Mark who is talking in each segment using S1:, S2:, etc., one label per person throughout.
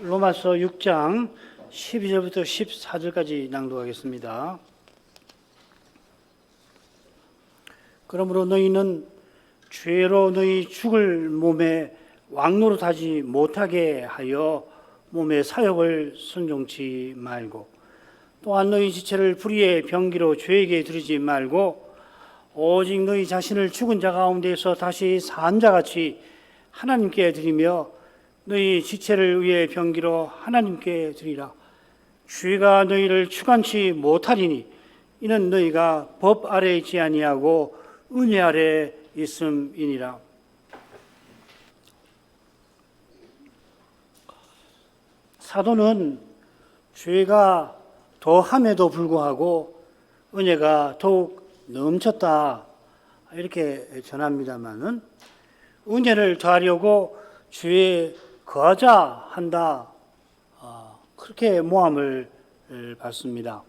S1: 로마서 6장 12절부터 14절까지 낭독하겠습니다. 그러므로 너희는 죄로 너희 죽을 몸에 왕노릇하지 못하게 하여 몸의 사욕을 순종치 말고, 또한 너희 지체를 불의의 병기로 죄에게 드리지 말고, 오직 너희 자신을 죽은 자 가운데서 다시 산 자같이 하나님께 드리며 너희 지체를 의의 병기로 하나님께 드리라. 죄가 너희를 주관치 못하리니 이는 너희가 법 아래 있지 아니하고 은혜 아래 있음이니라. 사도는 죄가 더함에도 불구하고 은혜가 더욱 넘쳤다 이렇게 전합니다마는, 은혜를 더하려고 죄에 거하자 한다 그렇게 모함을 받습니다.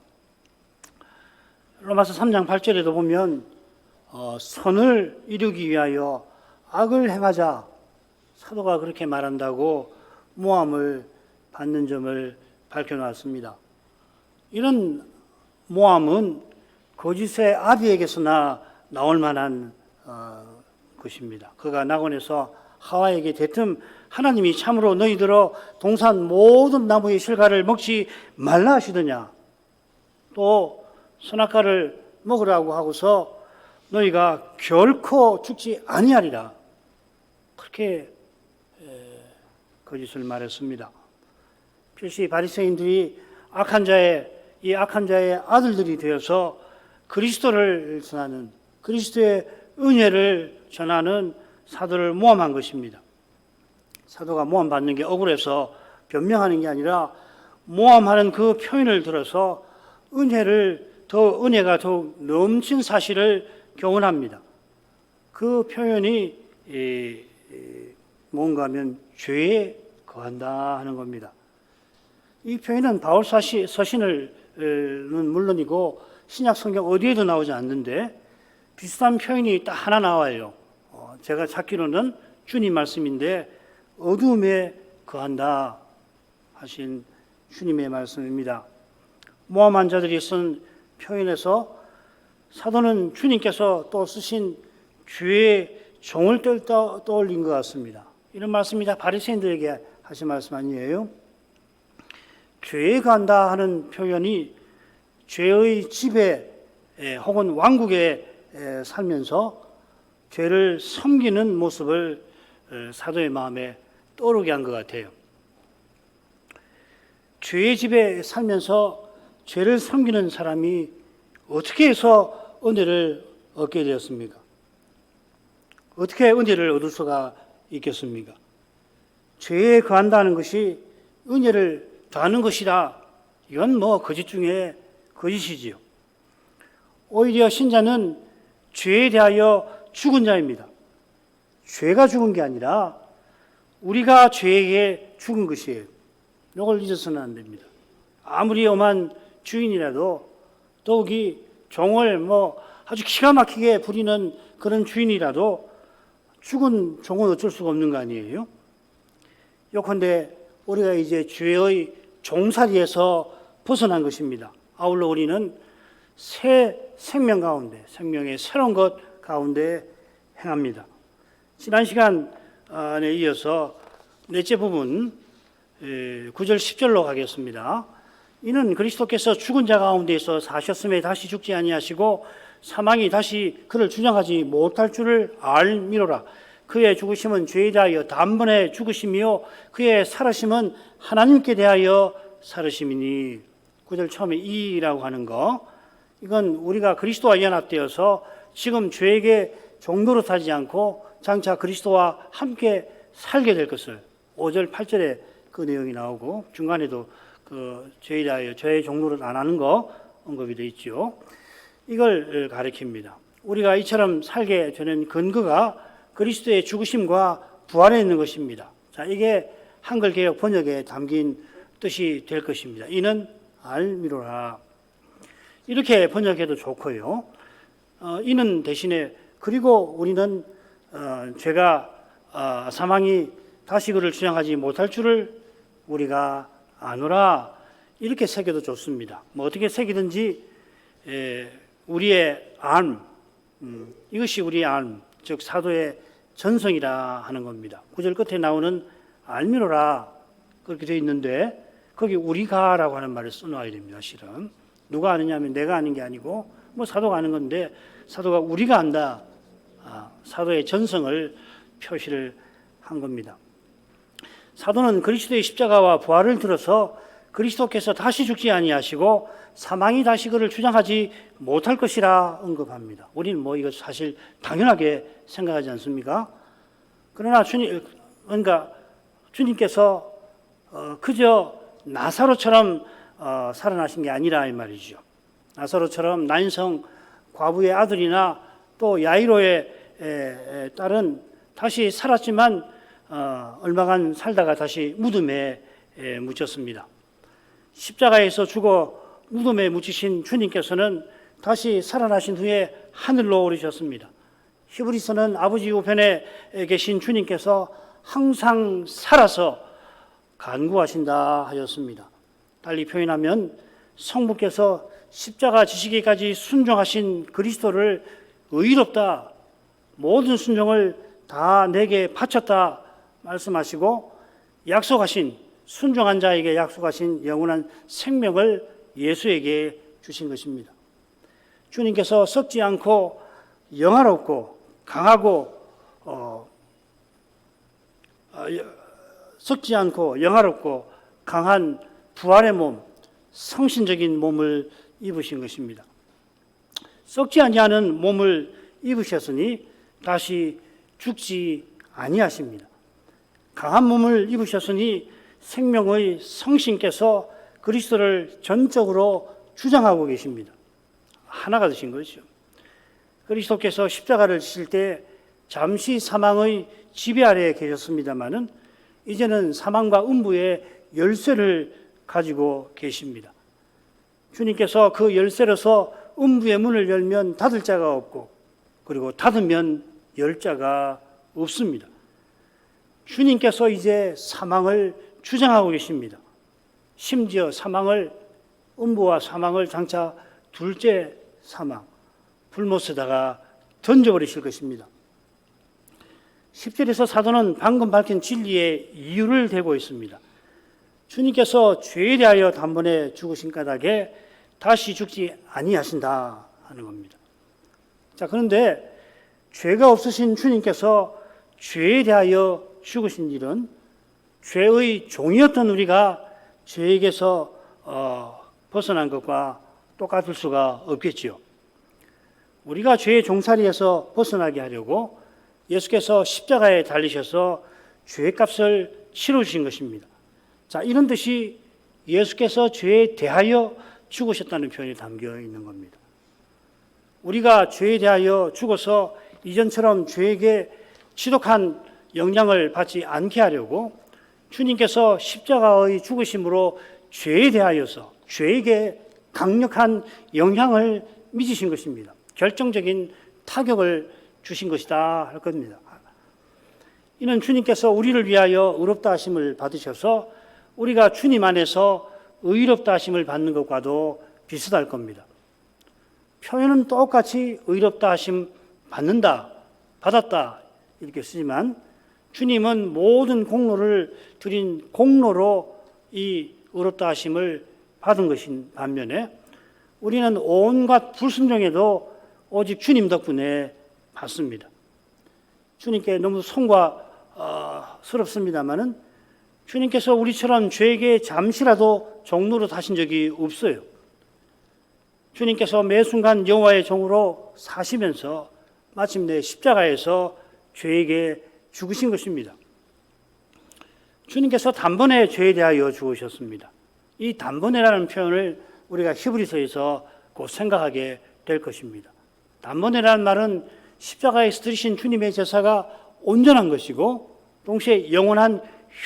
S1: 로마서 3장 8절에도 보면 선을 이루기 위하여 악을 행하자, 사도가 그렇게 말한다고 모함을 받는 점을 밝혀놨습니다. 이런 모함은 거짓의 아비에게서나 나올 만한 것입니다. 그가 낙원에서 하와에게 대뜸 하나님이 참으로 너희들어 동산 모든 나무의 실과를 먹지 말라 하시더냐, 또 선악과를 먹으라고 하고서 너희가 결코 죽지 아니하리라, 그렇게 거짓을 말했습니다. 필시 바리새인들이 악한 자의 아들들이 되어서 그리스도를 전하는, 그리스도의 은혜를 전하는 사도를 모함한 것입니다. 사도가 모함받는 게 억울해서 변명하는 게 아니라 모함하는 그 표현을 들어서 은혜가 더욱 넘친 사실을 교훈합니다. 그 표현이 뭔가 하면 죄에 거한다 하는 겁니다. 이 표현은 바울 서신은 물론이고 신약 성경 어디에도 나오지 않는데 비슷한 표현이 딱 하나 나와요. 제가 찾기로는 주님 말씀인데, 어두움에 거한다 하신 주님의 말씀입니다. 모함한 자들이 쓴 표현에서 사도는 주님께서 또 쓰신 죄의 종을 떠올린 것 같습니다. 이런 말씀이 다 바리새인들에게 하신 말씀 아니에요? 죄에 거한다 하는 표현이 죄의 지배 혹은 왕국에 살면서 죄를 섬기는 모습을 사도의 마음에 떠오르게 한 것 같아요. 죄의 집에 살면서 죄를 섬기는 사람이 어떻게 해서 은혜를 얻게 되었습니까? 어떻게 은혜를 얻을 수가 있겠습니까? 죄에 거한다는 것이 은혜를 더하는 것이라, 이건 거짓 중에 거짓이지요. 오히려 신자는 죄에 대하여 죽은 자입니다. 죄가 죽은 게 아니라 우리가 죄에게 죽은 것이에요. 이걸 잊어서는 안 됩니다. 아무리 엄한 주인이라도, 더욱이 종을 아주 기가 막히게 부리는 그런 주인이라도 죽은 종은 어쩔 수가 없는 거 아니에요? 요컨대 우리가 이제 죄의 종살이에서 벗어난 것입니다. 아울러 우리는 새 생명 가운데, 생명의 새로운 것 가운데 행합니다. 지난 시간에 이어서 넷째 부분 9절 10절로 가겠습니다. 이는 그리스도께서 죽은 자 가운데서 사셨음에 다시 죽지 아니하시고 사망이 다시 그를 주장하지 못할 줄을 알미로라. 그의 죽으심은 죄에 대하여 단번에 죽으심이요 그의 살으심은 하나님께 대하여 살으심이니. 9절 처음에 이라고 하는 거, 이건 우리가 그리스도와 연합되어서 지금 죄에게 종노릇하지 않고 장차 그리스도와 함께 살게 될 것을, 5절 8절에 그 내용이 나오고 중간에도 그 죄에 대하여 죄의 종노릇 안 하는 거 언급이 되어 있죠. 이걸 가리킵니다. 우리가 이처럼 살게 되는 근거가 그리스도의 죽으심과 부활에 있는 것입니다. 자, 이게 한글 개역 번역에 담긴 뜻이 될 것입니다. 이는 알미로라. 이렇게 번역해도 좋고요. 이는 대신에 그리고 우리는 죄가 사망이 다시 그를 주장하지 못할 줄을 우리가 아노라 이렇게 새겨도 좋습니다. 뭐 어떻게 새기든지 우리의 안, 이것이 우리의 안, 즉 사도의 전성이라 하는 겁니다. 9절 끝에 나오는 알미노라 그렇게 되어 있는데 거기 우리가라고 하는 말을 써놔야 됩니다. 실은 누가 아느냐 하면 내가 아는 게 아니고 뭐 사도가 아는 건데 사도가 우리가 안다. 사도의 전성을 표시를 한 겁니다. 사도는 그리스도의 십자가와 부활을 들어서 그리스도께서 다시 죽지 아니하시고 사망이 다시 그를 주장하지 못할 것이라 언급합니다. 우리는 뭐 이거 사실 당연하게 생각하지 않습니까? 그러나 주님께서 그저 나사로처럼 살아나신 게 아니라 이 말이죠. 나사로처럼 난성 과부의 아들이나 또 야이로의 딸은 다시 살았지만 얼마간 살다가 다시 무덤에 묻혔습니다. 십자가에서 죽어 무덤에 묻히신 주님께서는 다시 살아나신 후에 하늘로 오르셨습니다. 히브리서는 아버지 우편에 계신 주님께서 항상 살아서 간구하신다 하였습니다. 달리 표현하면 성부께서 십자가 지시기까지 순종하신 그리스도를 의롭다, 모든 순종을 다 내게 바쳤다 말씀하시고 약속하신 순종한 자에게 약속하신 영원한 생명을 예수에게 주신 것입니다. 주님께서 썩지 않고 영화롭고 강하고 썩지 않고 영화롭고 강한 부활의 몸, 성신적인 몸을 입으신 것입니다. 썩지 아니하는 몸을 입으셨으니 다시 죽지 아니하십니다. 강한 몸을 입으셨으니 생명의 성신께서 그리스도를 전적으로 주장하고 계십니다. 하나가 되신 것이죠. 그리스도께서 십자가를 지실 때 잠시 사망의 지배 아래에 계셨습니다마는 이제는 사망과 음부의 열쇠를 가지고 계십니다. 주님께서 그 열쇠로서 음부의 문을 열면 닫을 자가 없고 그리고 닫으면 열 자가 없습니다. 주님께서 이제 사망을 주장하고 계십니다. 심지어 음부와 사망을 장차 둘째 사망, 불못에다가 던져버리실 것입니다. 10절에서 사도는 방금 밝힌 진리의 이유를 대고 있습니다. 주님께서 죄에 대하여 단번에 죽으신 까닭에 다시 죽지 아니하신다 하는 겁니다. 자, 그런데 죄가 없으신 주님께서 죄에 대하여 죽으신 일은 죄의 종이었던 우리가 죄에게서 벗어난 것과 똑같을 수가 없겠지요. 우리가 죄의 종살이에서 벗어나게 하려고 예수께서 십자가에 달리셔서 죄값을 치러주신 것입니다. 자, 이런 뜻이 예수께서 죄에 대하여 죽으셨다는 표현이 담겨 있는 겁니다. 우리가 죄에 대하여 죽어서 이전처럼 죄에게 지독한 영향을 받지 않게 하려고 주님께서 십자가의 죽으심으로 죄에 대하여서 죄에게 강력한 영향을 미치신 것입니다. 결정적인 타격을 주신 것이다 할 겁니다. 이는 주님께서 우리를 위하여 의롭다 하심을 받으셔서 우리가 주님 안에서 의롭다 하심을 받는 것과도 비슷할 겁니다. 표현은 똑같이 의롭다 하심 받는다, 받았다 이렇게 쓰지만 주님은 모든 공로를 드린 공로로 이 의롭다 하심을 받은 것인 반면에 우리는 온갖 불순종에도 오직 주님 덕분에 받습니다. 주님께 너무 송구스럽습니다마는 주님께서 우리처럼 죄에게 잠시라도 종로로 타신 적이 없어요. 주님께서 매 순간 여호와의 종으로 사시면서 마침내 십자가에서 죄에게 죽으신 것입니다. 주님께서 단번에 죄에 대하여 죽으셨습니다. 이 단번에라는 표현을 우리가 히브리서에서 곧 생각하게 될 것입니다. 단번에라는 말은 십자가에서 들이신 주님의 제사가 온전한 것이고 동시에 영원한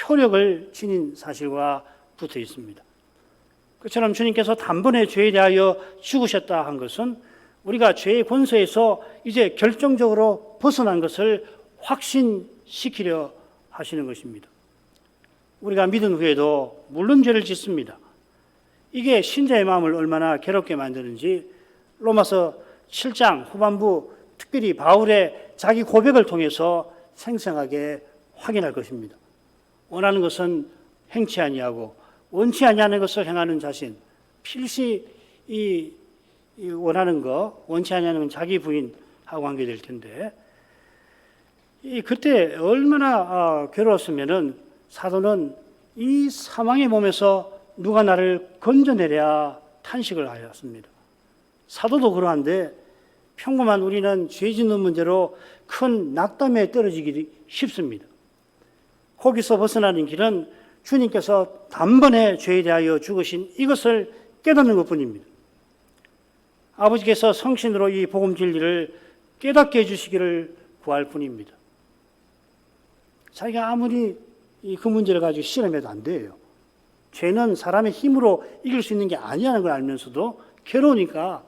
S1: 효력을 지닌 사실과 붙어 있습니다. 그처럼 주님께서 단번에 죄에 대하여 죽으셨다 한 것은 우리가 죄의 권세에서 이제 결정적으로 벗어난 것을 확신시키려 하시는 것입니다. 우리가 믿은 후에도 물론 죄를 짓습니다. 이게 신자의 마음을 얼마나 괴롭게 만드는지 로마서 7장 후반부 특별히 바울의 자기 고백을 통해서 생생하게 확인할 것입니다. 원하는 것은 행치 아니하고 원치 아니하는 것을 행하는 자신, 필시 이 원하는 거, 원치 아니하는 건 자기 부인하고 관계될 텐데 그때 얼마나 괴로웠으면은 사도는 이 사망의 몸에서 누가 나를 건져내랴 탄식을 하였습니다. 사도도 그러한데 평범한 우리는 죄 짓는 문제로 큰 낙담에 떨어지기 쉽습니다. 거기서 벗어나는 길은 주님께서 단번에 죄에 대하여 죽으신 이것을 깨닫는 것뿐입니다. 아버지께서 성신으로 이 복음 진리를 깨닫게 해주시기를 구할 뿐입니다. 자기가 아무리 그 문제를 가지고 실험해도 안 돼요. 죄는 사람의 힘으로 이길 수 있는 게 아니라는 걸 알면서도 괴로우니까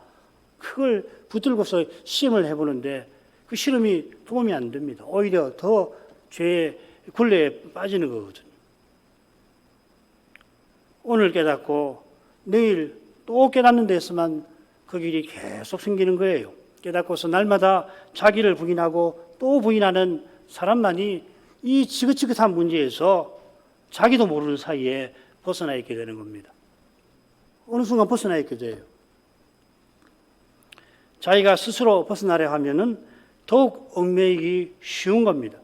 S1: 그걸 붙들고서 시험을 해보는데 그 실험이 도움이 안 됩니다. 오히려 더 죄의 굴레에 빠지는 거거든요. 오늘 깨닫고 내일 또 깨닫는 데서만 그 길이 계속 생기는 거예요. 깨닫고서 날마다 자기를 부인하고 또 부인하는 사람만이 이 지긋지긋한 문제에서 자기도 모르는 사이에 벗어나 있게 되는 겁니다. 어느 순간 벗어나 있게 돼요. 자기가 스스로 벗어나려 하면은 더욱 얽매이기 쉬운 겁니다.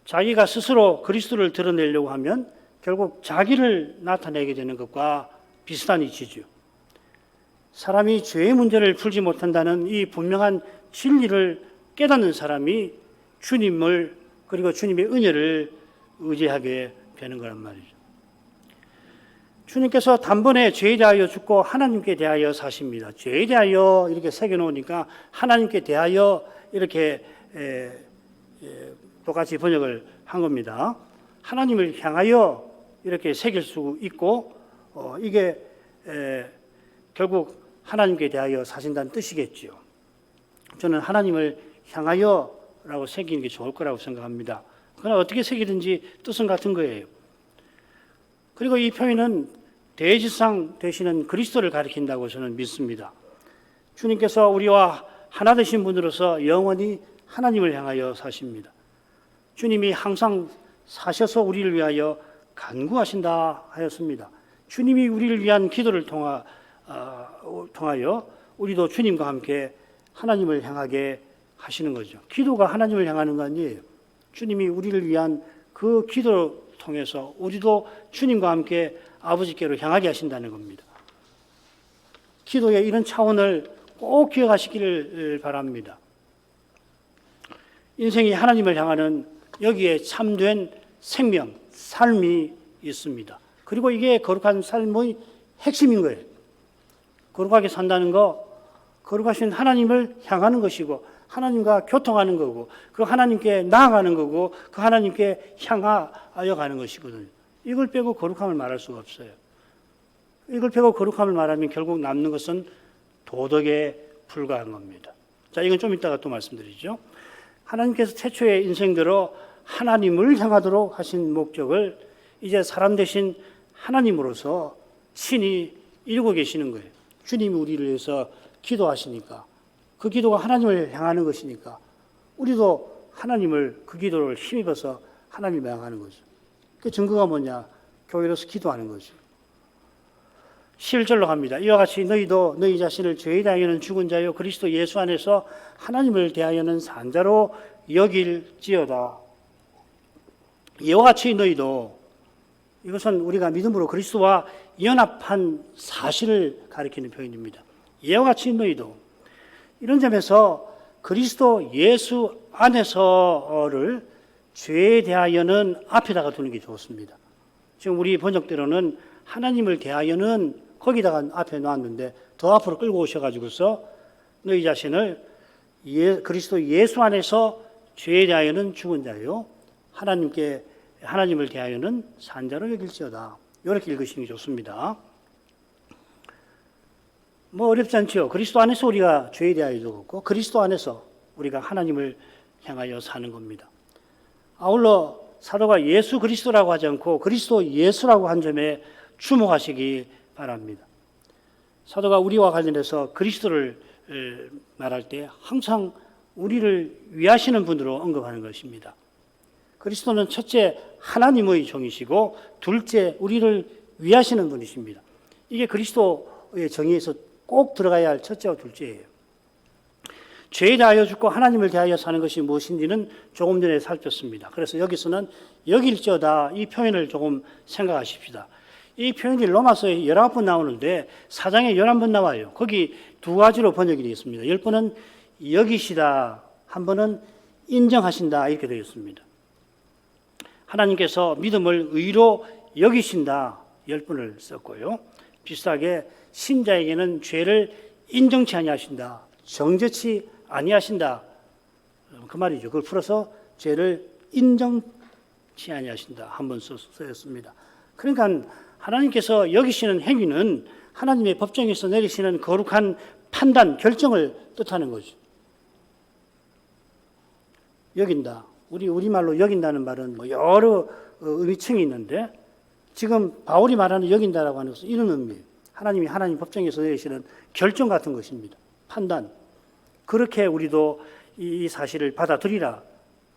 S1: 자기가 스스로 그리스도를 드러내려고 하면 결국 자기를 나타내게 되는 것과 비슷한 이치죠. 사람이 죄의 문제를 풀지 못한다는 이 분명한 진리를 깨닫는 사람이 주님을 그리고 주님의 은혜를 의지하게 되는 거란 말이죠. 주님께서 단번에 죄에 대하여 죽고 하나님께 대하여 사십니다. 죄에 대하여 이렇게 새겨놓으니까 하나님께 대하여 이렇게 똑같이 번역을 한 겁니다. 하나님을 향하여 이렇게 새길 수 있고 이게 결국 하나님께 대하여 사신다는 뜻이겠죠. 저는 하나님을 향하여라고 새기는 게 좋을 거라고 생각합니다. 그러나 어떻게 새기든지 뜻은 같은 거예요. 그리고 이 표현은 대지상 되시는 그리스도를 가리킨다고 저는 믿습니다. 주님께서 우리와 하나 되신 분으로서 영원히 하나님을 향하여 사십니다. 주님이 항상 사셔서 우리를 위하여 간구하신다 하였습니다. 주님이 우리를 위한 기도를 통하여 우리도 주님과 함께 하나님을 향하게 하시는 거죠. 기도가 하나님을 향하는 거 아니에요. 주님이 우리를 위한 그 기도를 통해서 우리도 주님과 함께 아버지께로 향하게 하신다는 겁니다. 기도의 이런 차원을 꼭 기억하시기를 바랍니다. 인생이 하나님을 향하는 여기에 참된 생명, 삶이 있습니다. 그리고 이게 거룩한 삶의 핵심인 거예요. 거룩하게 산다는 거, 거룩하신 하나님을 향하는 것이고 하나님과 교통하는 거고 그 하나님께 나아가는 거고 그 하나님께 향하여 가는 것이거든요. 이걸 빼고 거룩함을 말할 수가 없어요. 이걸 빼고 거룩함을 말하면 결국 남는 것은 도덕에 불과한 겁니다. 자, 이건 좀 이따가 또 말씀드리죠. 하나님께서 태초의 인생대로 하나님을 향하도록 하신 목적을 이제 사람 대신 하나님으로서 신이 이루고 계시는 거예요. 주님이 우리를 위해서 기도하시니까 그 기도가 하나님을 향하는 것이니까 우리도 하나님을 그 기도를 힘입어서 하나님을 향하는 거죠. 그 증거가 뭐냐? 교회로서 기도하는 거죠. 11절로 갑니다. 이와 같이 너희도 너희 자신을 죄에 대하여는 죽은 자요 그리스도 예수 안에서 하나님을 대하여는 산 자로 여길지어다. 이와 같이 너희도, 이것은 우리가 믿음으로 그리스도와 연합한 사실을 가리키는 표현입니다. 이와 같이 너희도, 이런 점에서 그리스도 예수 안에서를 죄에 대하여는 앞에다가 두는 게 좋습니다. 지금 우리 번역대로는 하나님을 대하여는 거기다가 앞에 놨는데 더 앞으로 끌고 오셔가지고서 너희 자신을 그리스도 예수 안에서 죄에 대하여는 죽은 자요 하나님을 대하여는 산 자로 여길지어다. 이렇게 읽으시는 게 좋습니다. 뭐 어렵지 않죠. 그리스도 안에서 우리가 죄에 대하여 죽었고 그리스도 안에서 우리가 하나님을 향하여 사는 겁니다. 아울러 사도가 예수 그리스도라고 하지 않고 그리스도 예수라고 한 점에 주목하시기 바랍니다. 사도가 우리와 관련해서 그리스도를 말할 때 항상 우리를 위하시는 분으로 언급하는 것입니다. 그리스도는 첫째 하나님의 종이시고 둘째 우리를 위하시는 분이십니다. 이게 그리스도의 정의에서 꼭 들어가야 할 첫째와 둘째예요. 죄에 대하여 죽고 하나님을 대하여 사는 것이 무엇인지는 조금 전에 살폈습니다. 그래서 여기서는 여길저다 이 표현을 조금 생각하십시다. 이 표현이 로마서에 19번 나오는데 4장에 11번 나와요. 거기 두 가지로 번역이 되어 있습니다. 10번은 여기시다, 한 번은 인정하신다 이렇게 되어 있습니다. 하나님께서 믿음을 의로 여기신다 10번을 썼고요. 비슷하게 신자에게는 죄를 인정치 아니하신다, 정죄치 아니하신다 그 말이죠. 그걸 풀어서 죄를 인정치 아니하신다 한 번 쓰였습니다. 그러니까 하나님께서 여기시는 행위는 하나님의 법정에서 내리시는 거룩한 판단, 결정을 뜻하는 거죠. 여긴다. 우리말로 여긴다는 말은 뭐 여러 의미층이 있는데 지금 바울이 말하는 여긴다라고 하는 것은 이런 의미예요. 하나님 법정에서 내리시는 결정 같은 것입니다. 판단. 그렇게 우리도 이 사실을 받아들이라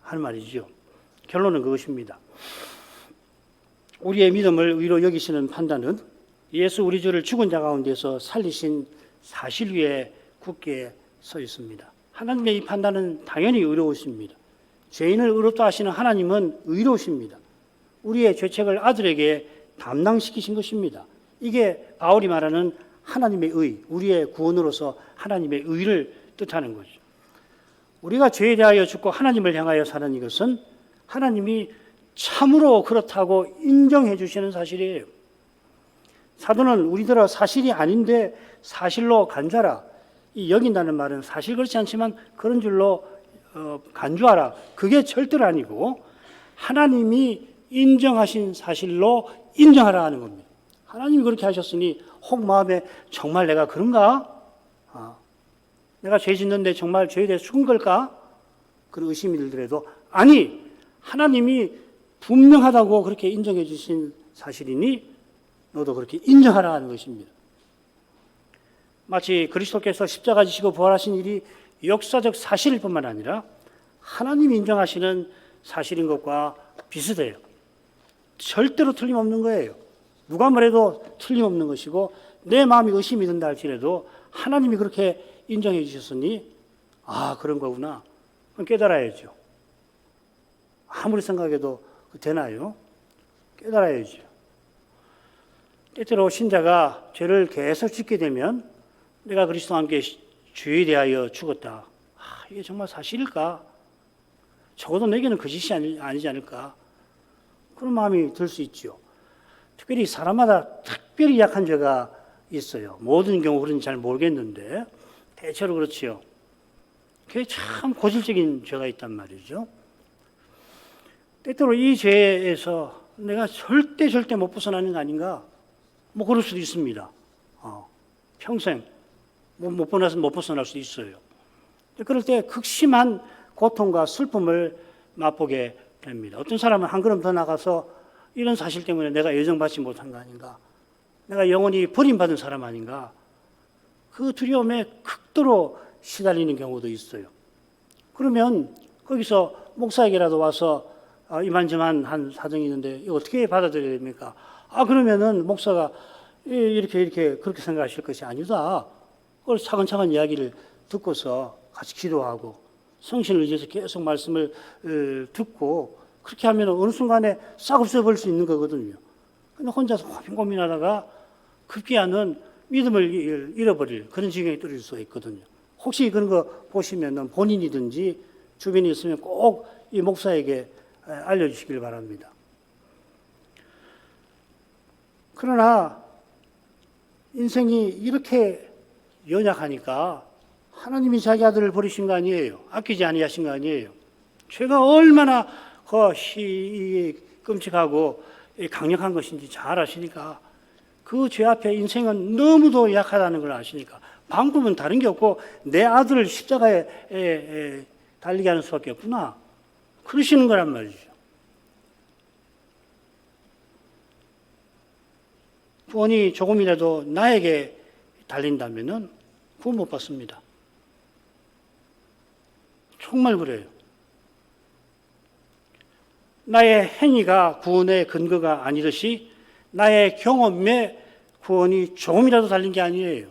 S1: 하는 말이죠. 결론은 그것입니다. 우리의 믿음을 의로 여기시는 판단은 예수 우리 주를 죽은 자 가운데서 살리신 사실 위에 굳게 서 있습니다. 하나님의 이 판단은 당연히 의로우십니다. 죄인을 의롭다 하시는 하나님은 의로우십니다. 우리의 죄책을 아들에게 담당시키신 것입니다. 이게 바울이 말하는 하나님의 의, 우리의 구원으로서 하나님의 의를 뜻하는 거죠. 우리가 죄에 대하여 죽고 하나님을 향하여 사는 이것은 하나님이 참으로 그렇다고 인정해 주시는 사실이에요. 사도는 우리들아 사실이 아닌데 사실로 간주하라. 이 여긴다는 말은 사실 그렇지 않지만 그런 줄로 간주하라. 그게 절대로 아니고 하나님이 인정하신 사실로 인정하라 하는 겁니다. 하나님이 그렇게 하셨으니 혹 마음에 정말 내가 그런가? 내가 죄 짓는데 정말 죄에 대해 죽은 걸까? 그런 의심이 들더라도 아니, 하나님이 분명하다고 그렇게 인정해 주신 사실이니 너도 그렇게 인정하라 하는 것입니다. 마치 그리스도께서 십자가 지시고 부활하신 일이 역사적 사실일 뿐만 아니라 하나님이 인정하시는 사실인 것과 비슷해요. 절대로 틀림없는 거예요. 누가 말해도 틀림없는 것이고 내 마음이 의심이 든다 할지라도 하나님이 그렇게 인정해 주셨으니 그런 거구나 깨달아야죠. 아무리 생각해도 되나요? 깨달아야죠. 때때로 신자가 죄를 계속 짓게 되면 내가 그리스도와 함께 죄에 대하여 죽었다. 이게 정말 사실일까? 적어도 내게는 거짓이 아니지 않을까? 그런 마음이 들 수 있죠. 특별히 사람마다 특별히 약한 죄가 있어요. 모든 경우 그런지 잘 모르겠는데 대체로 그렇지요. 그게 참 고질적인 죄가 있단 말이죠. 때때로 이 죄에서 내가 절대 못 벗어나는 거 아닌가? 뭐 그럴 수도 있습니다. 평생 못 벗어날 수 있어요. 그럴 때 극심한 고통과 슬픔을 맛보게 됩니다. 어떤 사람은 한 걸음 더 나가서 이런 사실 때문에 내가 애정받지 못한 거 아닌가? 내가 영원히 버림받은 사람 아닌가? 그 두려움에 극도로 시달리는 경우도 있어요. 그러면 거기서 목사에게라도 와서 이만저만 한 사정이 있는데 이거 어떻게 받아들여야 됩니까? 그러면은 목사가 이렇게 그렇게 생각하실 것이 아니다. 그걸 차근차근 이야기를 듣고서 같이 기도하고 성신을 의지해서 계속 말씀을 듣고 그렇게 하면 어느 순간에 싹 없애버릴 수 있는 거거든요. 근데 혼자서 고민하다가 급기야는 믿음을 잃어버릴 그런 지경에 떨어질 수가 있거든요. 혹시 그런 거 보시면 본인이든지 주변에 있으면 꼭 이 목사에게 알려주시길 바랍니다. 그러나 인생이 이렇게 연약하니까 하나님이 자기 아들을 버리신 거 아니에요. 아끼지 아니하신 거 아니에요. 죄가 얼마나 끔찍하고 강력한 것인지 잘 아시니까 그 죄 앞에 인생은 너무도 약하다는 걸 아시니까 방법은 다른 게 없고 내 아들을 십자가에 달리게 하는 수밖에 없구나. 그러시는 거란 말이죠. 구원이 조금이라도 나에게 달린다면은 구원 못 받습니다. 정말 그래요. 나의 행위가 구원의 근거가 아니듯이 나의 경험에 구원이 조금이라도 달린 게 아니에요.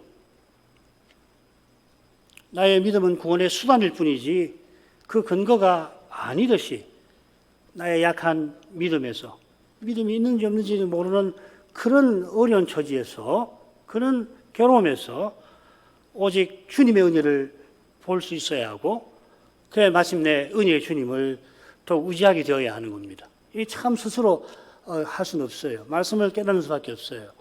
S1: 나의 믿음은 구원의 수단일 뿐이지 그 근거가 아니듯이 나의 약한 믿음에서 믿음이 있는지 없는지 모르는 그런 어려운 처지에서 그런 괴로움에서 오직 주님의 은혜를 볼 수 있어야 하고 그래 마침내 은혜의 주님을 더욱 의지하게 되어야 하는 겁니다. 이 참 스스로 할 수는 없어요. 말씀을 깨닫는 수밖에 없어요.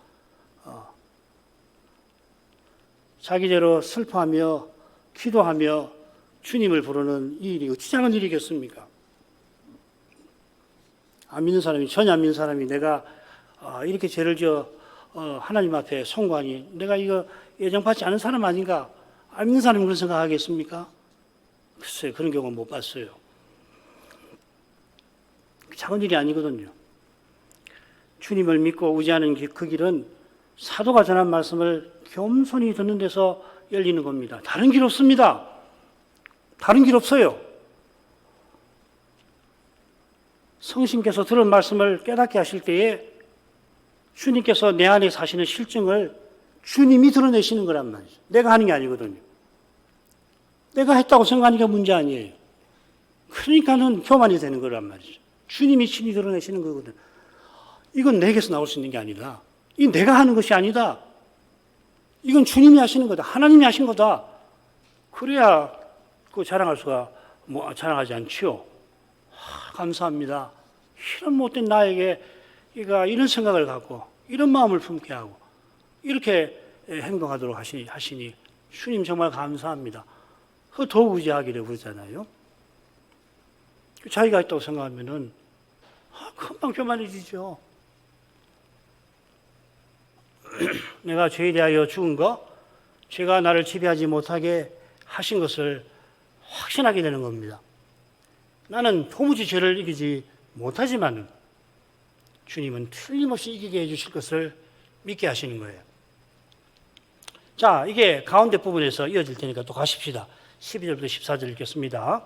S1: 자기대로 슬퍼하며 기도하며 주님을 부르는 이 일이 어찌 작은 일이겠습니까? 안 믿는 사람이, 전혀 안 믿는 사람이 내가 이렇게 죄를 지어 하나님 앞에 송구하니 내가 이거 예정받지 않은 사람 아닌가? 안 믿는 사람이 그런 생각하겠습니까? 글쎄요, 그런 경우는 못 봤어요. 작은 일이 아니거든요. 주님을 믿고 의지하는 그 길은 사도가 전한 말씀을 겸손히 듣는 데서 열리는 겁니다. 다른 길 없습니다. 다른 길 없어요. 성신께서 들은 말씀을 깨닫게 하실 때에 주님께서 내 안에 사시는 실증을 주님이 드러내시는 거란 말이죠. 내가 하는 게 아니거든요. 내가 했다고 생각하는 게 문제 아니에요. 그러니까는 교만이 되는 거란 말이죠. 주님이 친히 드러내시는 거거든. 이건 내게서 나올 수 있는 게 아니다. 이 내가 하는 것이 아니다. 이건 주님이 하시는 거다. 하나님이 하신 거다. 그래야 그 자랑할 수가 자랑하지 않지요. 감사합니다. 이런 못된 나에게 이런 생각을 갖고 이런 마음을 품게 하고 이렇게 행동하도록 하시니 주님 정말 감사합니다. 그 더욱 의지하게 되고 그러잖아요. 자기가 있다고 생각하면은 금방 교만해지죠. 내가 죄에 대하여 죽은 거, 죄가 나를 지배하지 못하게 하신 것을 확신하게 되는 겁니다. 나는 도무지 죄를 이기지 못하지만 주님은 틀림없이 이기게 해주실 것을 믿게 하시는 거예요. 자, 이게 가운데 부분에서 이어질 테니까 또 가십시다. 12절부터 14절 읽겠습니다.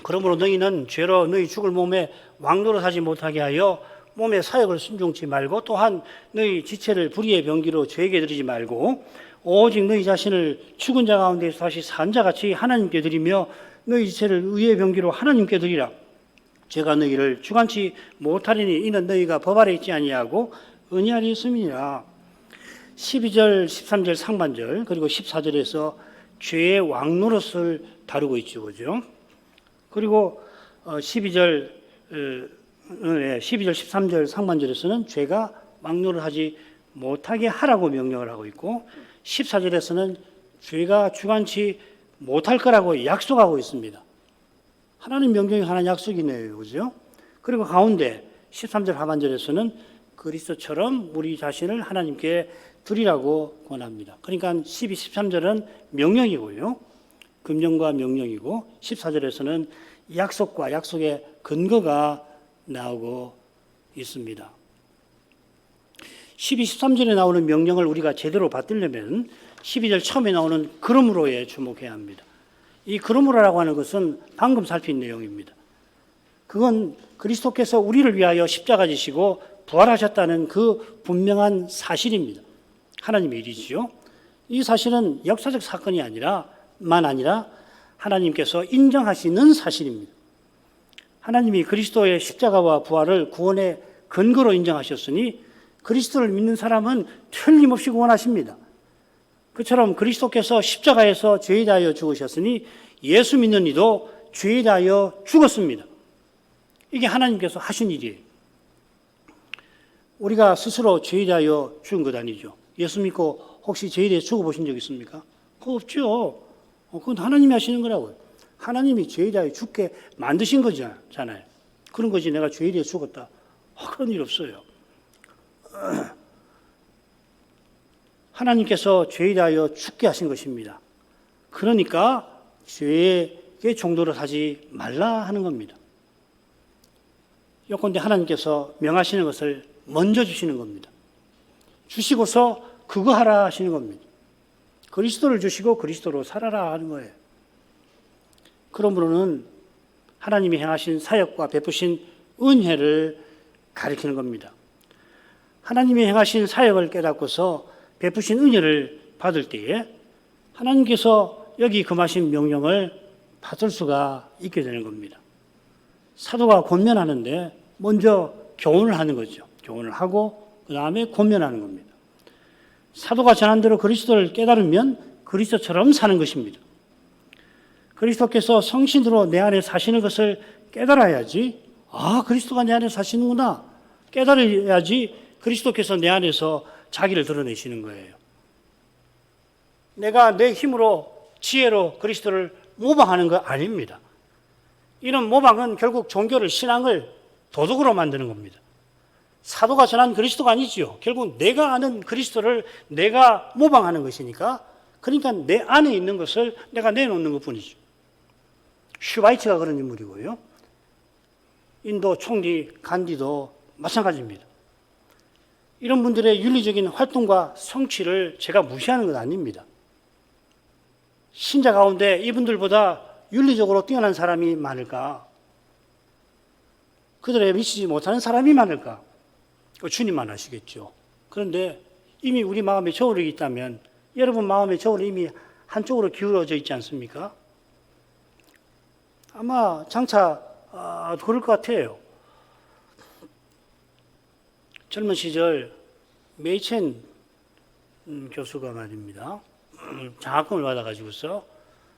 S1: 그러므로 너희는 죄로 너희 죽을 몸에 왕노릇하지 못하게 하여 몸의 사역을 순종치 말고 또한 너희 지체를 불의의 병기로 죄에게 드리지 말고 오직 너희 자신을 죽은 자 가운데서 다시 산 자같이 하나님께 드리며 너희 지체를 의의 병기로 하나님께 드리라. 제가 너희를 주관치 못하리니 이는 너희가 법 아래 있지 아니하고 은혜 아래 있음이니라. 12절, 13절 상반절 그리고 14절에서 죄의 왕노릇을 다루고 있죠. 그죠? 그리고 12절, 13절 상반절에서는 죄가 왕노를 하지 못하게 하라고 명령을 하고 있고 14절에서는 죄가 주관치 못할 거라고 약속하고 있습니다. 하나님 명령이 하나님 약속이네요. 그죠? 그리고 가운데 13절 하반절에서는 그리스도처럼 우리 자신을 하나님께 드리라고 권합니다. 그러니까 12, 13절은 명령이고요. 금령과 명령이고 14절에서는 약속과 약속의 근거가 나오고 있습니다. 12, 13절에 나오는 명령을 우리가 제대로 받들려면 12절 처음에 나오는 그러므로에 주목해야 합니다. 이 그러므로라고 하는 것은 방금 살핀 내용입니다. 그건 그리스도께서 우리를 위하여 십자가 지시고 부활하셨다는 그 분명한 사실입니다. 하나님의 일이지요. 이 사실은 역사적 사건이 아니라만 아니라 하나님께서 인정하시는 사실입니다. 하나님이 그리스도의 십자가와 부활을 구원의 근거로 인정하셨으니 그리스도를 믿는 사람은 틀림없이 구원하십니다. 그처럼 그리스도께서 십자가에서 죄에 대하여 죽으셨으니 예수 믿는 이도 죄에 대하여 죽었습니다. 이게 하나님께서 하신 일이에요. 우리가 스스로 죄에 대하여 죽은 것 아니죠. 예수 믿고 혹시 죄에 대해 죽어보신 적 있습니까? 그거 없죠. 그건 하나님이 하시는 거라고요. 하나님이 죄에 대하여 죽게 만드신 거잖아요. 그런 거지 내가 죄에 대해 죽었다. 그런 일 없어요. 하나님께서 죄에 대하여 죽게 하신 것입니다. 그러니까 죄에 종노릇 하지 말라 하는 겁니다. 요건데 하나님께서 명하시는 것을 먼저 주시는 겁니다. 주시고서 그거 하라 하시는 겁니다. 그리스도를 주시고 그리스도로 살아라 하는 거예요. 그러므로는 하나님이 행하신 사역과 베푸신 은혜를 가리키는 겁니다. 하나님이 행하신 사역을 깨닫고서 베푸신 은혜를 받을 때에 하나님께서 여기 금하신 명령을 받을 수가 있게 되는 겁니다. 사도가 권면하는데 먼저 교훈을 하는 거죠. 교훈을 하고 그 다음에 권면하는 겁니다. 사도가 전한 대로 그리스도를 깨달으면 그리스도처럼 사는 것입니다. 그리스도께서 성신으로 내 안에 사시는 것을 깨달아야지, 아, 그리스도가 내 안에 사시는구나. 깨달아야지 그리스도께서 내 안에서 자기를 드러내시는 거예요. 내가 내 힘으로, 지혜로 그리스도를 모방하는 거 아닙니다. 이런 모방은 결국 종교를, 신앙을 도덕으로 만드는 겁니다. 사도가 전한 그리스도가 아니지요. 결국 내가 아는 그리스도를 내가 모방하는 것이니까, 그러니까 내 안에 있는 것을 내가 내놓는 것뿐이죠. 슈바이츠가 그런 인물이고요. 인도 총리 간디도 마찬가지입니다. 이런 분들의 윤리적인 활동과 성취를 제가 무시하는 건 아닙니다. 신자 가운데 이분들보다 윤리적으로 뛰어난 사람이 많을까? 그들에 미치지 못하는 사람이 많을까? 주님만 아시겠죠. 그런데 이미 우리 마음에 저울이 있다면 여러분 마음의 저울이 이미 한쪽으로 기울어져 있지 않습니까? 아마 장차 그럴 것 같아요. 젊은 시절 메이첸 교수가 말입니다. 장학금을 받아가지고서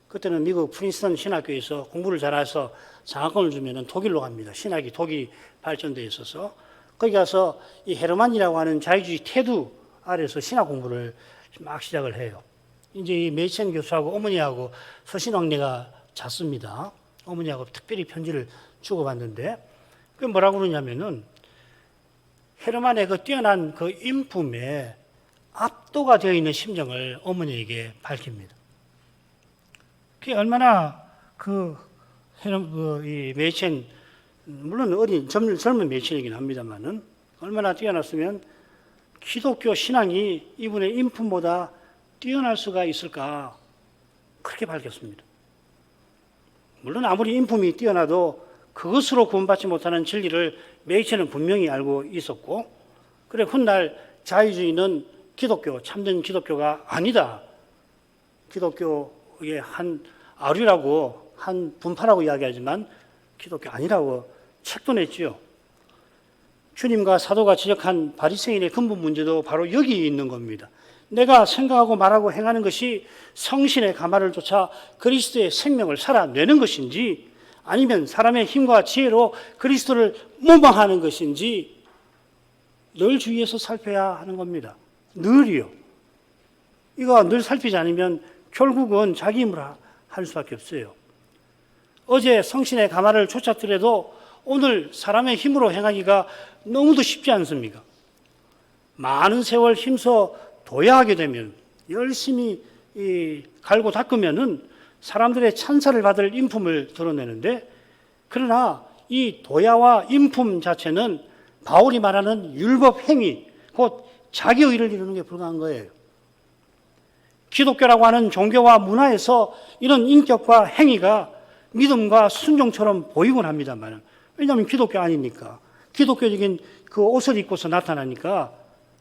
S1: 그때는 미국 프린스턴 신학교에서 공부를 잘해서 장학금을 주면은 독일로 갑니다. 신학이 독일 발전되어 있어서 거기 가서 이 헤르만이라고 하는 자유주의 태두 아래서 신학 공부를 막 시작을 해요. 이제 이 메이첸 교수하고 어머니하고 서신왕래가 잤습니다. 어머니하고 특별히 편지를 주고받는데 그게 뭐라고 그러냐면은 헤르만의 그 뛰어난 그 인품에 압도가 되어 있는 심정을 어머니에게 밝힙니다. 그게 얼마나 이 메이첸, 물론 젊은 메이첸이긴 합니다만은 얼마나 뛰어났으면 기독교 신앙이 이분의 인품보다 뛰어날 수가 있을까? 그렇게 밝혔습니다. 물론 아무리 인품이 뛰어나도 그것으로 구원받지 못하는 진리를 메이첸은 분명히 알고 있었고, 그래 훗날 자유주의는 기독교, 참된 기독교가 아니다. 기독교의 한 아류라고, 한 분파라고 이야기하지만 기독교 아니라고 책도 냈지요. 주님과 사도가 지적한 바리새인의 근본 문제도 바로 여기 있는 겁니다. 내가 생각하고 말하고 행하는 것이 성신의 가마를 쫓아 그리스도의 생명을 살아내는 것인지 아니면 사람의 힘과 지혜로 그리스도를 모방하는 것인지 늘 주의해서 살펴야 하는 겁니다. 늘이요. 이거 늘 살피지 않으면 결국은 자기 힘으로 할 수밖에 없어요. 어제 성신의 가마를 쫓았더라도 오늘 사람의 힘으로 행하기가 너무도 쉽지 않습니까? 많은 세월 힘써 도야하게 되면 열심히 갈고 닦으면은 사람들의 찬사를 받을 인품을 드러내는데, 그러나 이 도야와 인품 자체는 바울이 말하는 율법 행위, 곧 자기 의를 이루는 게 불가한 거예요. 기독교라고 하는 종교와 문화에서 이런 인격과 행위가 믿음과 순종처럼 보이곤 합니다만, 왜냐하면 기독교 아니니까, 기독교적인 그 옷을 입고서 나타나니까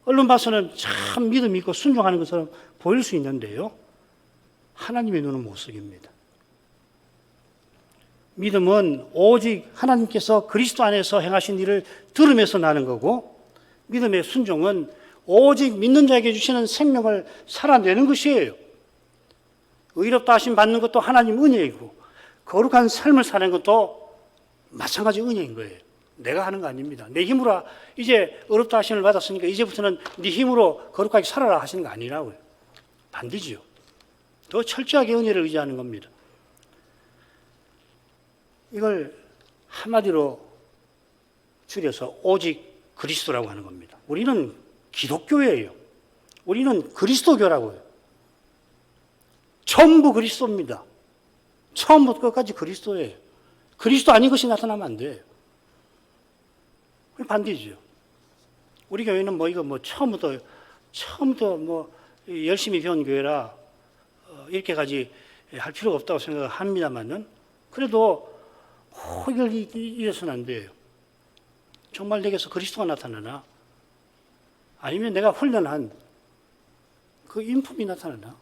S1: 얼른 봐서는 참 믿음 있고 순종하는 것처럼 보일 수 있는데요, 하나님의 눈은 못 속입니다. 믿음은 오직 하나님께서 그리스도 안에서 행하신 일을 들으면서 나는 거고, 믿음의 순종은 오직 믿는 자에게 주시는 생명을 살아내는 것이에요. 의롭다 하심 받는 것도 하나님 은혜이고, 거룩한 삶을 사는 것도 마찬가지 은혜인 거예요. 내가 하는 거 아닙니다. 내 힘으로 이제 의롭다 하심을 받았으니까 이제부터는 네 힘으로 거룩하게 살아라 하시는 거 아니라고요. 반대지요. 더 철저하게 은혜를 의지하는 겁니다. 이걸 한마디로 줄여서 오직 그리스도라고 하는 겁니다. 우리는 기독교예요. 우리는 그리스도교라고요. 전부 그리스도입니다. 처음부터 끝까지 그리스도예요. 그리스도 아닌 것이 나타나면 안 돼요. 그 반대죠. 우리 교회는 뭐 이거 뭐 처음부터 뭐 열심히 배운 교회라 이렇게까지 할 필요가 없다고 생각합니다만은 그래도 이걸 이래서는 안 돼요. 정말 내게서 그리스도가 나타나나 아니면 내가 훈련한 그 인품이 나타나나.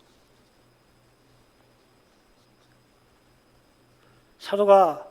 S1: 사도가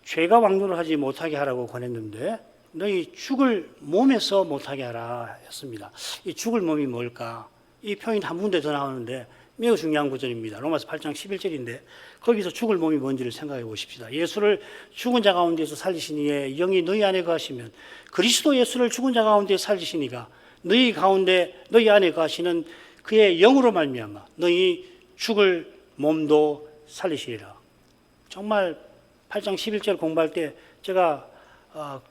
S1: 죄가 왕노를 하지 못하게 하라고 권했는데 너희 죽을 몸에서 못하게 하라 했습니다. 이 죽을 몸이 뭘까? 이 표현이 한 군데 더 나오는데 매우 중요한 구절입니다. 로마서 8장 11절인데 거기서 죽을 몸이 뭔지를 생각해 보십시다. 예수를 죽은 자 가운데서 살리신 이의 영이 너희 안에 거하시면 그리스도 예수를 죽은 자 가운데 살리신 이가 너희 가운데 너희 안에 거하시는 그의 영으로 말미암아 너희 죽을 몸도 살리시리라. 정말 8장 11절 공부할 때 제가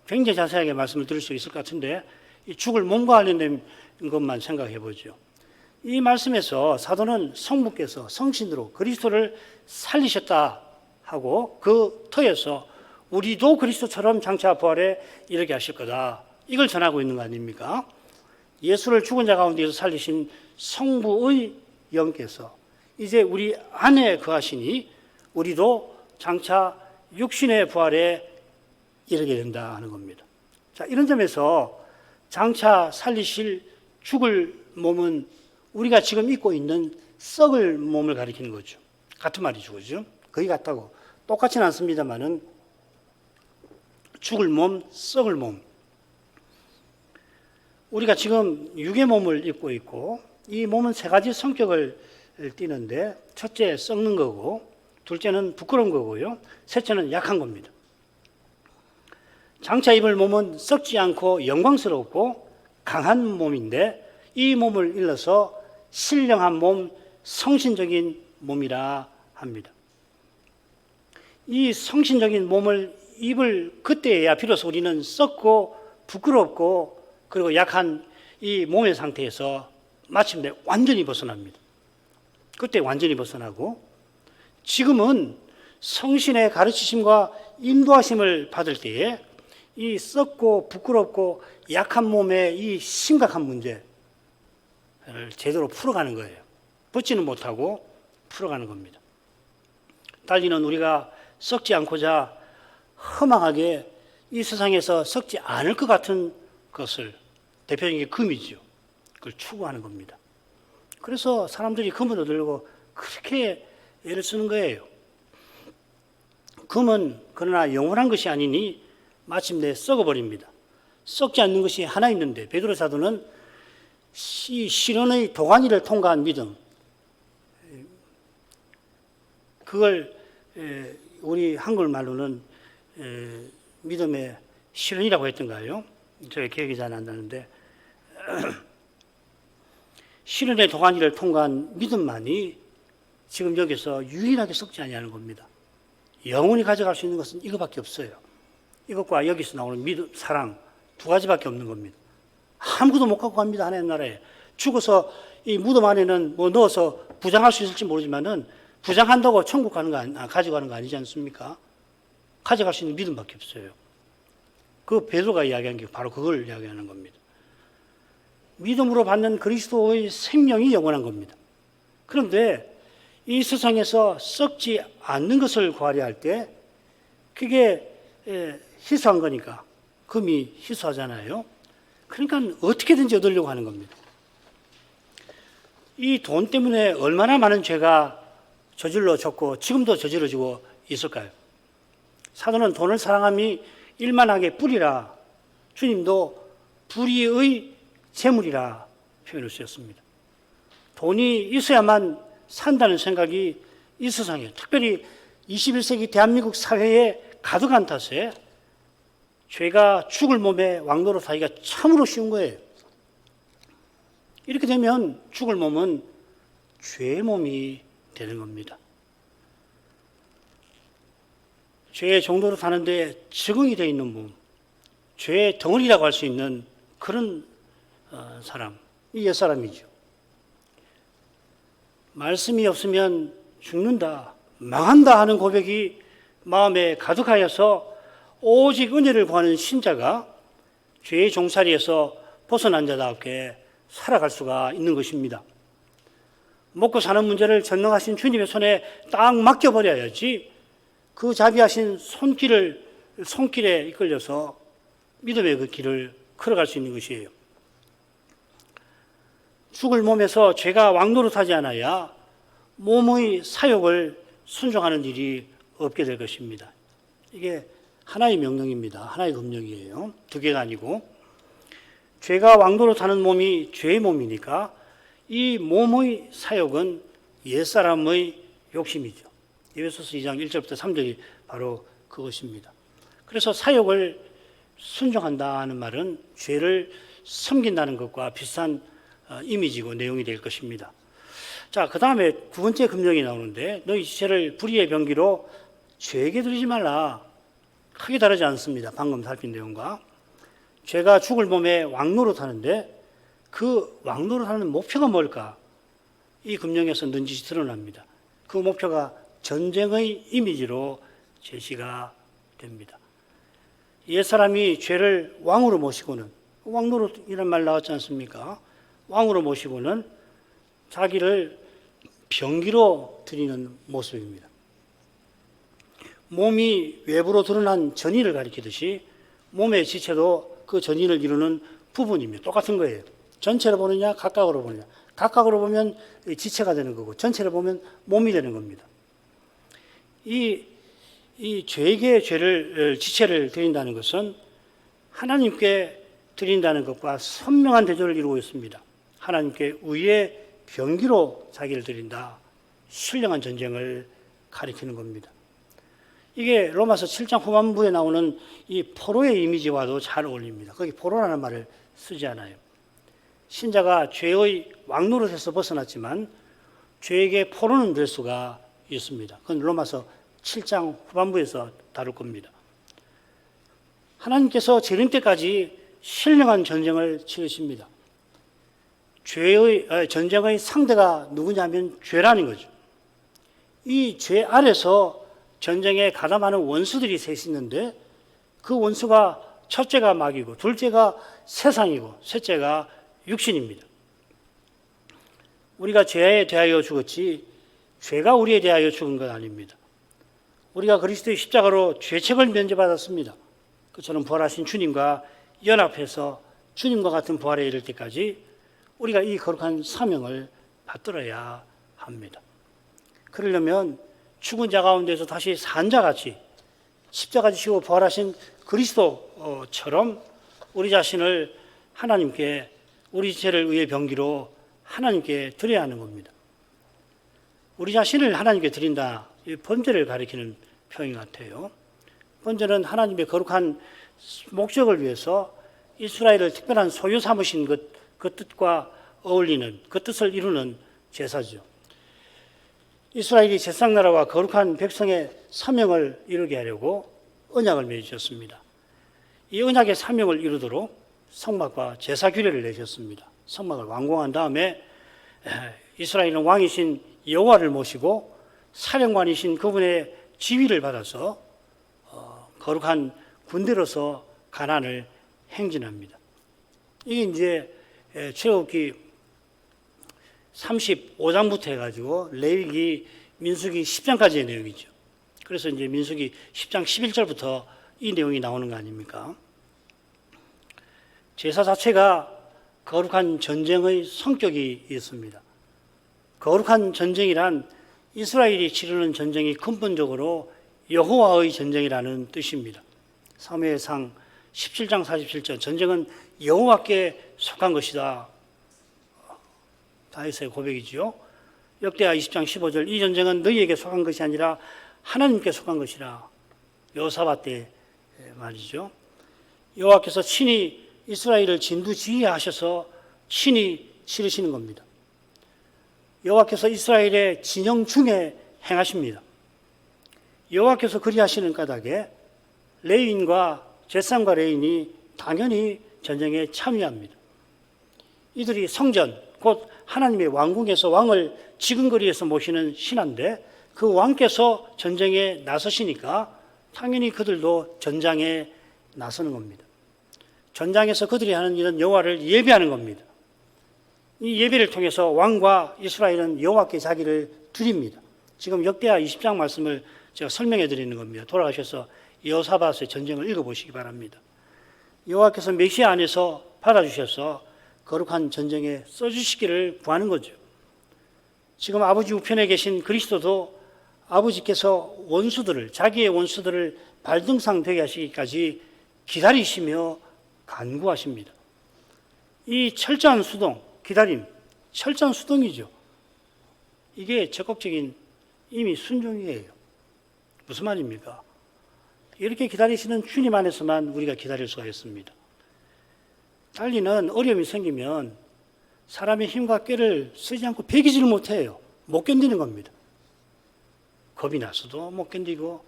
S1: 굉장히 자세하게 말씀을 드릴 수 있을 것 같은데 이 죽을 몸과 관련된 것만 생각해 보죠. 이 말씀에서 사도는 성부께서 성신으로 그리스도를 살리셨다 하고 그 터에서 우리도 그리스도처럼 장차 부활에 이르게 하실 거다. 이걸 전하고 있는 거 아닙니까? 예수를 죽은 자 가운데서 살리신 성부의 영께서 이제 우리 안에 거하시니 우리도 장차 육신의 부활에 이르게 된다 하는 겁니다. 자, 이런 점에서 장차 살리실 죽을 몸은 우리가 지금 입고 있는 썩을 몸을 가리키는 거죠. 같은 말이죠, 그죠? 거의 같다고. 똑같지는 않습니다만은 죽을 몸, 썩을 몸. 우리가 지금 육의 몸을 입고 있고 이 몸은 세 가지 성격을 띠는데 첫째 썩는 거고 둘째는 부끄러운 거고요. 셋째는 약한 겁니다. 장차 입을 몸은 썩지 않고 영광스럽고 강한 몸인데 이 몸을 일러서 신령한 몸, 성신적인 몸이라 합니다. 이 성신적인 몸을 입을 그때야 비로소 우리는 썩고 부끄럽고 그리고 약한 이 몸의 상태에서 마침내 완전히 벗어납니다. 그때 완전히 벗어나고 지금은 성신의 가르치심과 인도하심을 받을 때에 이 썩고 부끄럽고 약한 몸의 이 심각한 문제를 제대로 풀어가는 거예요. 벗지는 못하고 풀어가는 겁니다. 달리는 우리가 썩지 않고자 허망하게 이 세상에서 썩지 않을 것 같은 것을 대표적인 게 금이죠. 그걸 추구하는 겁니다. 그래서 사람들이 금을 얻으려고 그렇게 애를 쓰는 거예요. 금은 그러나 영원한 것이 아니니 마침내 썩어버립니다. 썩지 않는 것이 하나 있는데 베드로 사도는 시련의 도가니를 통과한 믿음, 그걸 우리 한글말로는 믿음의 실현이라고 했던가요? 제가 기억이 잘 안 나는데 실현의 도가니를 통과한 믿음만이 지금 여기서 유일하게 썩지 아니하는 겁니다. 영원히 가져갈 수 있는 것은 이거밖에 없어요. 이것과 여기서 나오는 믿음, 사랑 두 가지밖에 없는 겁니다. 아무것도 못 갖고 갑니다. 하나님 나라에 죽어서 이 무덤 안에는 뭐 넣어서 부장할 수 있을지 모르지만은 부장한다고 천국 가는 거 가져가는 거 아니지 않습니까? 가져갈 수 있는 믿음밖에 없어요. 그 베드로가 이야기한 게 바로 그걸 이야기하는 겁니다. 믿음으로 받는 그리스도의 생명이 영원한 겁니다. 그런데 이 세상에서 썩지 않는 것을 구하려 할 때 그게 희소한 거니까 금이 희소하잖아요. 그러니까 어떻게든지 얻으려고 하는 겁니다. 이 돈 때문에 얼마나 많은 죄가 저질러졌고 지금도 저질러지고 있을까요? 사도는 돈을 사랑함이 일만하게 뿌리라, 주님도 불의의 재물이라 표현을 쓰였습니다. 돈이 있어야만 산다는 생각이 이 세상에, 특별히 21세기 대한민국 사회에 가득한 탓에 죄가 죽을 몸에 왕노릇하기가 참으로 쉬운 거예요. 이렇게 되면 죽을 몸은 죄의 몸이 되는 겁니다. 죄의 정도로 사는데 적응이 되어 있는 몸, 죄의 덩어리라고 할 수 있는 그런 사람, 이 옛사람이죠. 말씀이 없으면 죽는다, 망한다 하는 고백이 마음에 가득하여서 오직 은혜를 구하는 신자가 죄의 종살이에서 벗어난 자답게 살아갈 수가 있는 것입니다. 먹고 사는 문제를 전능하신 주님의 손에 딱 맡겨버려야지 그 자비하신 손길에 이끌려서 믿음의 그 길을 걸어갈 수 있는 것이에요. 죽을 몸에서 죄가 왕노릇하지 않아야 몸의 사욕을 순종하는 일이 없게 될 것입니다. 이게 하나의 명령입니다. 하나의 금령이에요. 두 개가 아니고. 죄가 왕노릇하는 몸이 죄의 몸이니까 이 몸의 사욕은 옛사람의 욕심이죠. 에베소서 2장 1절부터 3절이 바로 그것입니다. 그래서 사욕을 순종한다는 말은 죄를 섬긴다는 것과 비슷한 이미지고 내용이 될 것입니다. 자, 그 다음에 두 번째 금령이 나오는데 너희 지체를 불의의 병기로 죄에게 드리지 말라. 크게 다르지 않습니다. 방금 살핀 내용과. 죄가 죽을 몸에 왕노릇하는데 그 왕노릇하는 목표가 뭘까? 이 금령에서 넌지시 드러납니다. 그 목표가 전쟁의 이미지로 제시가 됩니다. 옛사람이 죄를 왕으로 모시고는, 왕노릇이라는 말 나왔지 않습니까? 왕으로 모시고는 자기를 병기로 드리는 모습입니다. 몸이 외부로 드러난 전의를 가리키듯이 몸의 지체도 그 전의를 이루는 부분입니다. 똑같은 거예요. 전체를 보느냐 각각으로 보느냐. 각각으로 보면 지체가 되는 거고 전체를 보면 몸이 되는 겁니다. 이 죄에게 지체를 드린다는 것은 하나님께 드린다는 것과 선명한 대조를 이루고 있습니다. 하나님께 의의 병기로 자기를 드린다. 신령한 전쟁을 가리키는 겁니다. 이게 로마서 7장 후반부에 나오는 이 포로의 이미지와도 잘 어울립니다. 거기 포로라는 말을 쓰지 않아요. 신자가 죄의 왕노릇에서 벗어났지만 죄에게 포로는 될 수가 있습니다. 그건 로마서 7장 후반부에서 다룰 겁니다. 하나님께서 재림 때까지 신령한 전쟁을 치르십니다. 전쟁의 상대가 누구냐면 죄라는 거죠. 이 죄 아래서 전쟁에 가담하는 원수들이 셋이 있는데 그 원수가 첫째가 마귀고 둘째가 세상이고 셋째가 육신입니다. 우리가 죄에 대하여 죽었지 죄가 우리에 대하여 죽은 건 아닙니다. 우리가 그리스도의 십자가로 죄책을 면제받았습니다. 그처럼 부활하신 주님과 연합해서 주님과 같은 부활에 이를 때까지 우리가 이 거룩한 사명을 받들어야 합니다. 그러려면 죽은 자 가운데서 다시 산 자같이 십자가 지시고 부활하신 그리스도처럼 우리 자신을 하나님께 우리 죄를 의의 병기로 하나님께 드려야 하는 겁니다. 우리 자신을 하나님께 드린다. 이 번제를 가리키는 표현 같아요. 번제는 하나님의 거룩한 목적을 위해서 이스라엘을 특별한 소유 삼으신 그 뜻과 어울리는 그 뜻을 이루는 제사죠. 이스라엘이 제사장나라와 거룩한 백성의 사명을 이루게 하려고 언약을 맺으셨습니다. 이 언약의 사명을 이루도록 성막과 제사 규례를 내셨습니다. 성막을 완공한 다음에 이스라엘은 왕이신 여호와를 모시고 사령관이신 그분의 지위를 받아서 거룩한 군대로서 가나안을 행진합니다. 이게 이제 출애굽기 35장부터 해가지고 레위기, 민수기 10장까지의 내용이죠. 그래서 이제 민수기 10장 11절부터 이 내용이 나오는 거 아닙니까? 제사 자체가 거룩한 전쟁의 성격이 있습니다. 거룩한 전쟁이란 이스라엘이 치르는 전쟁이 근본적으로 여호와의 전쟁이라는 뜻입니다. 사무엘상 17장 47절 전쟁은 여호와께 속한 것이다. 다윗의 고백이지요. 역대하 20장 15절 이 전쟁은 너희에게 속한 것이 아니라 하나님께 속한 것이라. 여호사밧 때 말이죠. 여호와께서 친히 이스라엘을 진두지휘하셔서 친히 치르시는 겁니다. 여호와께서 이스라엘의 진영 중에 행하십니다. 여호와께서 그리하시는 까닭에 레위인과 제사장과 레위인이 당연히 전쟁에 참여합니다. 이들이 성전, 곧 하나님의 왕궁에서 왕을 지근거리에서 모시는 신하인데 그 왕께서 전쟁에 나서시니까 당연히 그들도 전장에 나서는 겁니다. 전장에서 그들이 하는 일은 여호와를 예배하는 겁니다. 이 예배를 통해서 왕과 이스라엘은 여호와께 자기를 드립니다. 지금 역대하 20장 말씀을 제가 설명해 드리는 겁니다. 돌아가셔서 여호사밧의 전쟁을 읽어보시기 바랍니다. 여호와께서 메시아 안에서 받아주셔서 거룩한 전쟁에 써주시기를 구하는 거죠. 지금 아버지 우편에 계신 그리스도도 아버지께서 원수들을, 자기의 원수들을 발등상 되게 하시기까지 기다리시며 간구하십니다. 이 철저한 수동, 기다림, 철저한 수동이죠. 이게 적극적인 이미 순종이에요. 무슨 말입니까? 이렇게 기다리시는 주님 안에서만 우리가 기다릴 수가 있습니다. 달리는 어려움이 생기면 사람의 힘과 꾀를 쓰지 않고 배기지를 못해요. 못 견디는 겁니다. 겁이 나서도 못 견디고,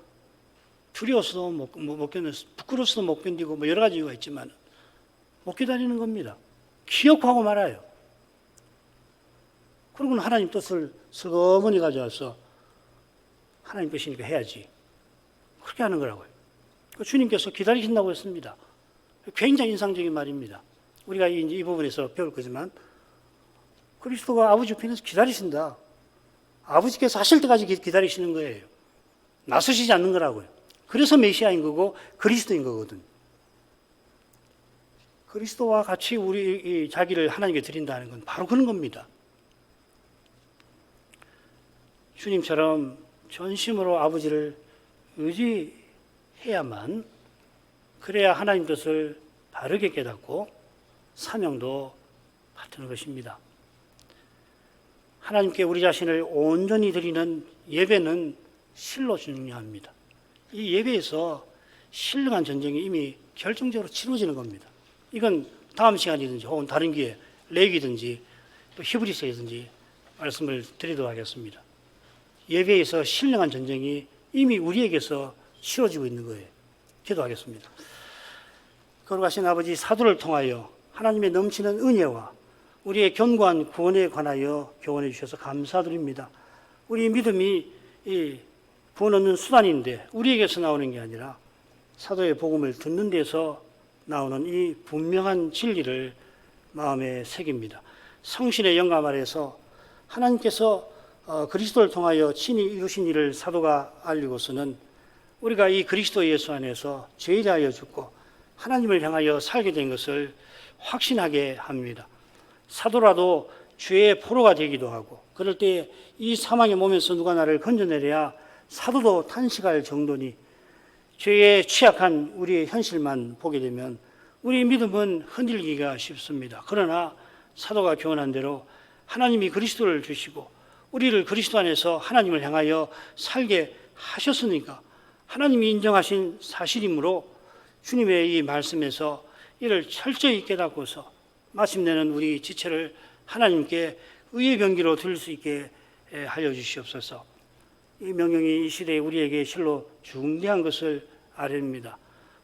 S1: 두려워서도 못 견디고, 부끄러워서도 못 견디고, 뭐 여러 가지 이유가 있지만 못 기다리는 겁니다. 기억하고 말아요. 그러고는 하나님 뜻을 슬그머니 가져와서 하나님 뜻이니까 해야지. 그렇게 하는 거라고요. 주님께서 기다리신다고 했습니다. 굉장히 인상적인 말입니다. 우리가 이제 이 부분에서 배울 거지만 그리스도가 아버지 우편에서 기다리신다. 아버지께서 하실 때까지 기다리시는 거예요. 나서시지 않는 거라고요. 그래서 메시아인 거고 그리스도인 거거든요. 그리스도와 같이 우리 자기를 하나님께 드린다는 건 바로 그런 겁니다. 주님처럼 전심으로 아버지를 의지해야만, 그래야 하나님 뜻을 바르게 깨닫고 사명도 받는 것입니다. 하나님께 우리 자신을 온전히 드리는 예배는 실로 중요합니다. 이 예배에서 신령한 전쟁이 이미 결정적으로 치러지는 겁니다. 이건 다음 시간이든지 혹은 다른 기회에 레위기든지 또 히브리서이든지 말씀을 드리도록 하겠습니다. 예배에서 신령한 전쟁이 이미 우리에게서 치러지고 있는 거예요. 기도하겠습니다. 거룩하신 아버지, 사도를 통하여 하나님의 넘치는 은혜와 우리의 견고한 구원에 관하여 교훈해 주셔서 감사드립니다. 우리 믿음이 이 구원 얻는 수단인데 우리에게서 나오는 게 아니라 사도의 복음을 듣는 데서 나오는 이 분명한 진리를 마음에 새깁니다. 성신의 영감 아래서 하나님께서 그리스도를 통하여 친히 이루신 일을 사도가 알리고서는 우리가 이 그리스도 예수 안에서 죄인하여 죽고 하나님을 향하여 살게 된 것을 확신하게 합니다. 사도라도 죄의 포로가 되기도 하고, 그럴 때 이 사망의 몸에서 누가 나를 건져내려야 사도도 탄식할 정도니, 죄에 취약한 우리의 현실만 보게 되면 우리의 믿음은 흔들리기가 쉽습니다. 그러나 사도가 교훈한 대로 하나님이 그리스도를 주시고 우리를 그리스도 안에서 하나님을 향하여 살게 하셨으니까 하나님이 인정하신 사실이므로 주님의 이 말씀에서 이를 철저히 깨닫고서 마침내는 우리 지체를 하나님께 의의 병기로 드릴 수 있게 하여 주시옵소서. 이 명령이 이 시대에 우리에게 실로 중대한 것을 아뢰입니다.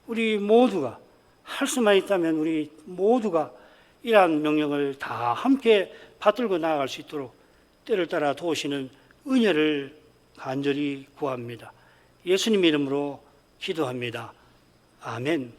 S1: 우리 모두가 할 수만 있다면 우리 모두가 이러한 명령을 다 함께 받들고 나아갈 수 있도록 때를 따라 도우시는 은혜를 간절히 구합니다. 예수님 이름으로 기도합니다. 아멘.